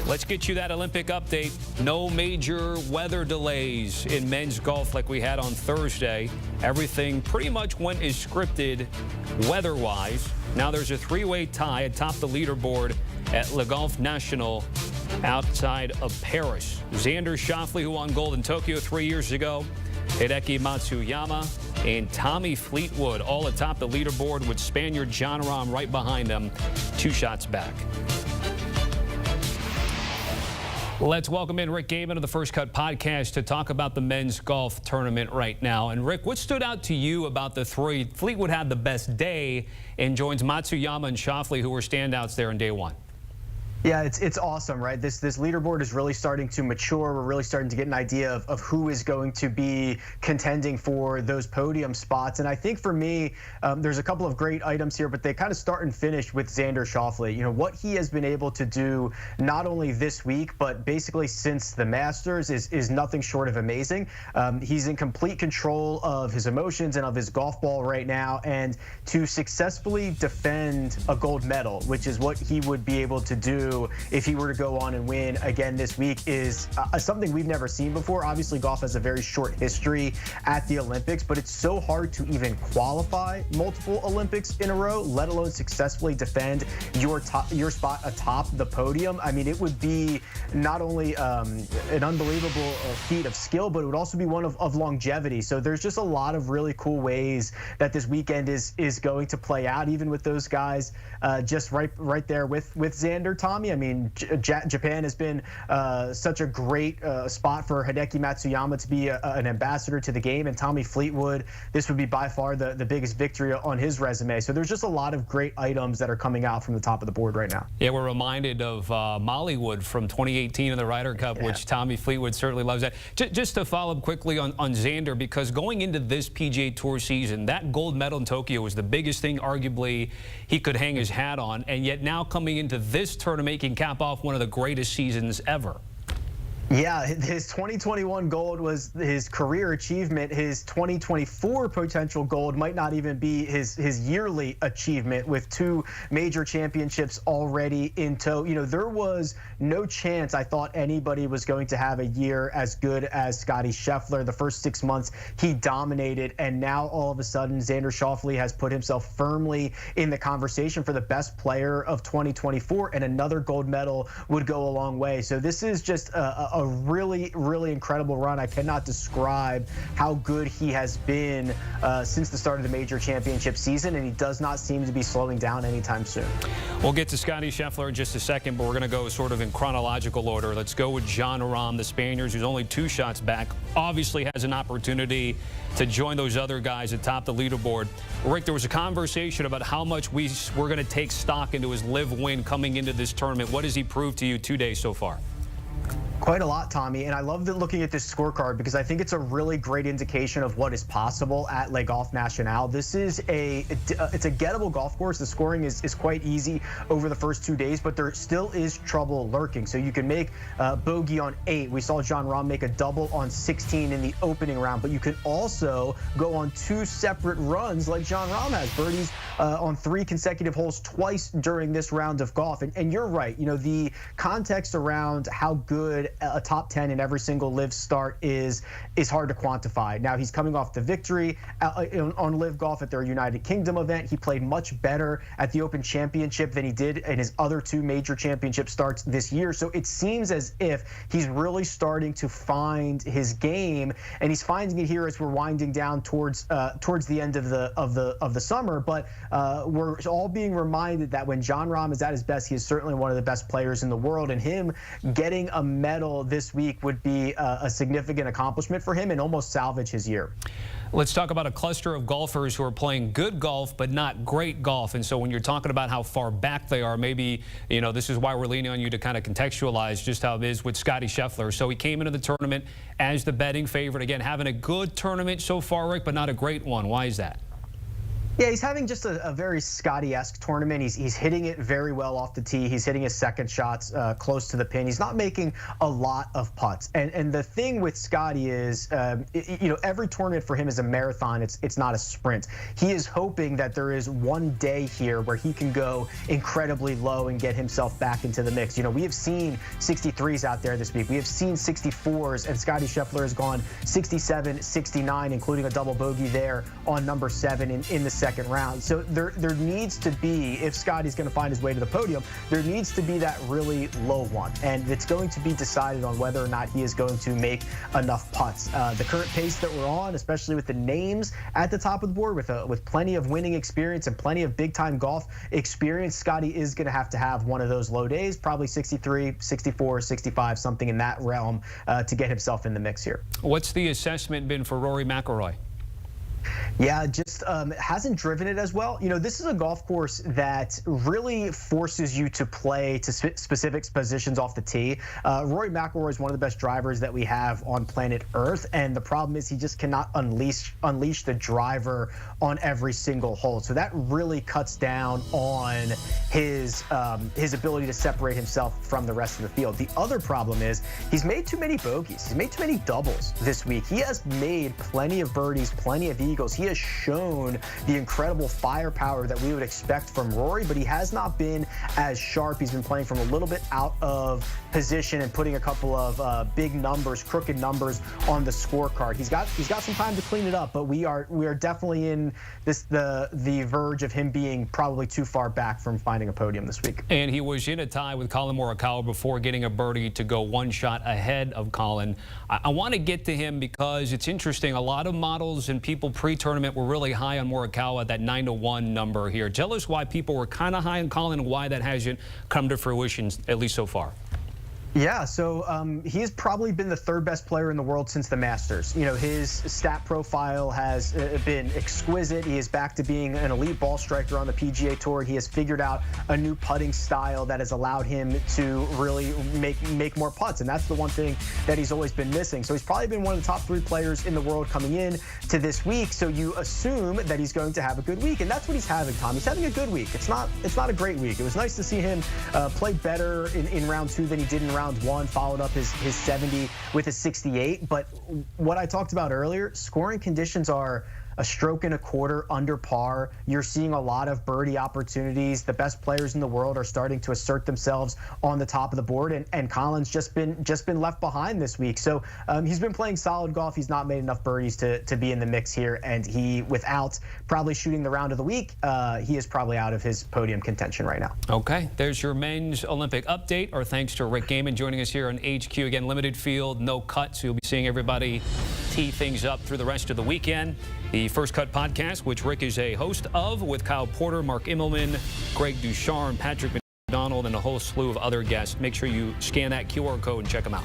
Let's get you that Olympic update. No major weather delays in men's golf like we had on Thursday. Everything pretty much went as scripted weather-wise. Now there's a three-way tie atop the leaderboard at Le Golf National outside of Paris. Xander Schauffele, who won gold in Tokyo 3 years ago, Hideki Matsuyama, and Tommy Fleetwood all atop the leaderboard with Spaniard Jon Rahm right behind them, 2 shots back. Let's welcome in Rick Gehman of the First Cut podcast to talk about the men's golf tournament right now. And Rick, what stood out to you about the three? Fleetwood had the best day and joins Matsuyama and Schauffele, who were standouts there in day one. Yeah, it's awesome, right? This leaderboard is really starting to mature. We're really starting to get an idea of who is going to be contending for those podium spots. And I think for me, there's a couple of great items here, but they kind of start and finish with Xander Schauffele. You know, what he has been able to do not only this week, but basically since the Masters is nothing short of amazing. He's in complete control of his emotions and of his golf ball right now. And to successfully defend a gold medal, which is what he would be able to do if he were to go on and win again this week, is something we've never seen before. Obviously, golf has a very short history at the Olympics, but it's so hard to even qualify multiple Olympics in a row, let alone successfully defend your spot atop the podium. I mean, it would be not only an unbelievable feat of skill, but it would also be one of longevity. So there's just a lot of really cool ways that this weekend is going to play out, even with those guys just right there with Xander, Tommy. I mean, Japan has been such a great spot for Hideki Matsuyama to be an ambassador to the game, and Tommy Fleetwood, this would be by far the biggest victory on his resume. So there's just a lot of great items that are coming out from the top of the board right now. Yeah, we're reminded of Mollywood from 2018 in the Ryder Cup, which Tommy Fleetwood certainly loves that. Just to follow up quickly on Xander, because going into this PGA Tour season, that gold medal in Tokyo was the biggest thing arguably he could hang his hat on, and yet now coming into this tournament, he can cap off one of the greatest seasons ever. Yeah, his 2021 gold was his career achievement. His 2024 potential gold might not even be his yearly achievement, with 2 major championships already in tow. You know, there was no chance I thought anybody was going to have a year as good as Scottie Scheffler. The first 6 months he dominated, and now all of a sudden Xander Schauffele has put himself firmly in the conversation for the best player of 2024, and another gold medal would go a long way. So this is just a really, really incredible run. I cannot describe how good he has been since the start of the major championship season, and he does not seem to be slowing down anytime soon. We'll get to Scottie Scheffler in just a second, but we're going to go sort of in chronological order. Let's go with Jon Rahm, the Spaniard, who's only 2 shots back, obviously has an opportunity to join those other guys atop the leaderboard. Rick, there was a conversation about how much we're going to take stock into his live win coming into this tournament. What has he proved to you 2 days so far? Quite a lot, Tommy, and I love looking at this scorecard because I think it's a really great indication of what is possible at Le Golf National. This is it's a gettable golf course. The scoring is quite easy over the first 2 days, but there still is trouble lurking. So you can make bogey on 8. We saw Jon Rahm make a double on 16 in the opening round, but you can also go on 2 separate runs like Jon Rahm has. Birdies on 3 consecutive holes twice during this round of golf. And you're right, you know, the context around how good a top 10 in every single live start is hard to quantify. Now, he's coming off the victory on Live Golf at their United Kingdom event. He played much better at the Open Championship than he did in his other 2 major championship starts this year. So it seems as if he's really starting to find his game, and he's finding it here as we're winding down towards the end of the summer. But we're all being reminded that when Jon Rahm is at his best, he is certainly one of the best players in the world, and him getting a medal this week would be a significant accomplishment for him and almost salvage his year. Let's talk about a cluster of golfers who are playing good golf but not great golf. And so when you're talking about how far back they are, maybe, you know, this is why we're leaning on you to kind of contextualize just how it is with Scottie Scheffler. So he came into the tournament as the betting favorite. Again, having a good tournament so far, Rick, but not a great one. Why is that? Yeah, he's having just a very Scottie-esque tournament. He's hitting it very well off the tee. He's hitting his second shots close to the pin. He's not making a lot of putts. And the thing with Scottie is, every tournament for him is a marathon. It's not a sprint. He is hoping that there is one day here where he can go incredibly low and get himself back into the mix. We have seen 63s out there this week. We have seen 64s, and Scottie Scheffler has gone 67, 69, including a double bogey there on number 7 in the second round. So there needs to be, if Scottie's going to find his way to the podium, there needs to be that really low one, and it's going to be decided on whether or not he is going to make enough putts. The current pace that we're on, especially with the names at the top of the board, with plenty of winning experience and plenty of big-time golf experience, Scottie is going to have one of those low days, probably 63, 64, 65, something in that realm, to get himself in the mix here. What's the assessment been for Rory McIlroy? Yeah, just hasn't driven it as well. This is a golf course that really forces you to play to specific positions off the tee. Rory McIlroy is one of the best drivers that we have on planet Earth, and the problem is he just cannot unleash the driver on every single hole. So that really cuts down on his ability to separate himself from the rest of the field. The other problem is he's made too many bogeys. He's made too many doubles this week. He has made plenty of birdies, plenty of eagles. He has shown the incredible firepower that we would expect from Rory, but he has not been as sharp. He's been playing from a little bit out of position and putting a couple of big numbers, crooked numbers on the scorecard. He's got some time to clean it up, but we are definitely in the verge of him being probably too far back from finding a podium this week. And he was in a tie with Collin Morikawa before getting a birdie to go one shot ahead of Collin. I want to get to him because it's interesting. A lot of models and people pre-tournament were really high on Morikawa, that 9-1 number here. Tell us why people were kind of high on Collin and why that hasn't come to fruition, at least so far. Yeah, so he has probably been the third best player in the world since the Masters. His stat profile has been exquisite. He is back to being an elite ball striker on the PGA Tour. He has figured out a new putting style that has allowed him to really make more putts, and that's the one thing that he's always been missing. So he's probably been one of the top 3 players in the world coming in to this week. So you assume that he's going to have a good week, and that's what he's having, Tom. He's having a good week. It's not a great week. It was nice to see him play better in round 2 than he did in round 1, followed up his 70 with a 68. But what I talked about earlier, scoring conditions are a stroke and a quarter under par. You're seeing a lot of birdie opportunities. The best players in the world are starting to assert themselves on the top of the board, and Collin's just been left behind this week. So he's been playing solid golf. He's not made enough birdies to be in the mix here, and he, without probably shooting the round of the week, he is probably out of his podium contention right now. Okay, there's your men's Olympic update. Our thanks to Rick Gehman joining us here on HQ. Again, limited field, no cuts. So you'll be seeing everybody tee things up through the rest of the weekend. The First Cut podcast, which Rick is a host of, with Kyle Porter, Mark Immelman, Greg Ducharme, Patrick McDonald, and a whole slew of other guests. Make sure you scan that QR code and check them out.